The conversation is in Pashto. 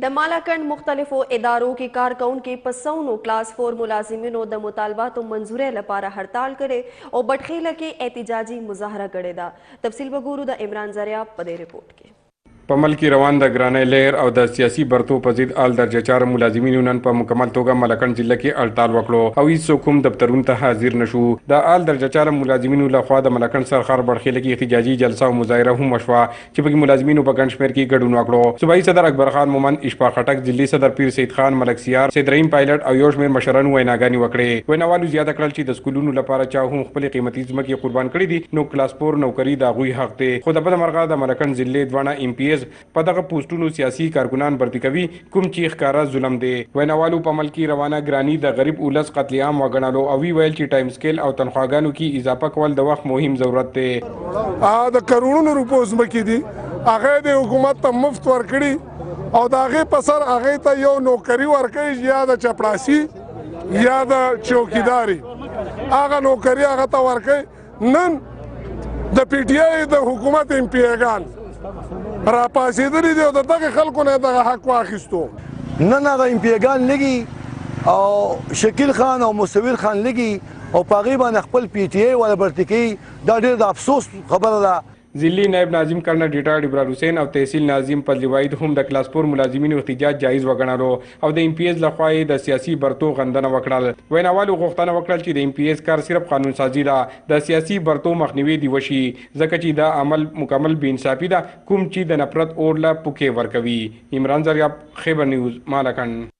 د مالکند مختلفو ادارو کې کارکونکو په سونو کلاس 4 ملازمینو د مطالباتو منظورۍ لپاره هړتال کړي او خیلہ کې احتجاجی مظاهره کړې ده. تفصیل وګورو د عمران ذریعہ په دې رپورټ کې. په ملک روان د ګرانۍ لهر او د سیاسي برتو په ضد آل درجه 4 ملازمینو نن په مکمل توګه ملکند ضلع کې هړتال وکړو او هیڅوک هم دفترونو ته حاضر نشو. د آل درجه 4 ملازمینو لخوا د ملکند سرخار خیلہ کې احتجاجي جلسه او مظاهره هم وشوه چې پکې ملازمینو په ګڼ شمېر کې ګډون وکړو. صوبایي صدر اکبر خان مومند، اشفاق خټک، ضلعي صدر پیر سید خان، ملک سیار، سید رحیم پایلټ او یو شمېر مشرانو ویناګانې وکړې. ویناوالو زیاته کړل چې د سکولونو لپاره چا هم خپل قیمتي ځمکې قربان کړې دي نو کلاس 4 نوکري د هغوی حق دی. خو د بده مرغه د ملکند ضلع دوانه MPs په دغه پوسټونو سیاسي کارکنان برتی کوي کوم چې ښکارا ظلم دی. ویناوالو په ملکی روانه ګرانی د غریب اولس قتل عام وګڼلو او وی ویل چې ټایم سکیل او تنخواګانو کې اضافه کول د وخت مهم ضرورت دی. د کروڑونو روپو ځمکې دي هغه د حکومت ته مفت ورکړي او د هغې په سر هغې ته یو نوکري ورکوي یا د چپړاسي یا د چوکیداري. هغه نوکري هغه ته ورکوي. نن د PTI د حکومت MPA را پاسېدلي دي او د دغه خلکو نه دغه حق واخیستو. نن هغه MPA لګي او شکیل خان او مصور خان لګي او په هغې باندې خپل PTI والا برتي کوي. دا ډېر د افسوس خبره ده. ضلعي نائب ناظم کرنل ریټایرډ ابرار حسین او تحصیل ناظم فضل واحد هم د کلاس 4 ملازمینو احتجاج جایز وګڼلو او د MPs لخوا یې د سیاسي برتو غندنه وکړل. ویناوالو غوښتنه وکړل چې د MPs کار صرف قانون سازي ده، د سیاسي برتو مخنیوي دی وشي ځکه چې دا عمل مکمل بې انصافي ده کوم چې د نفرت اور له پوکې ورکوي. عمران ذریعہ، خیبر نیوز، مالکند.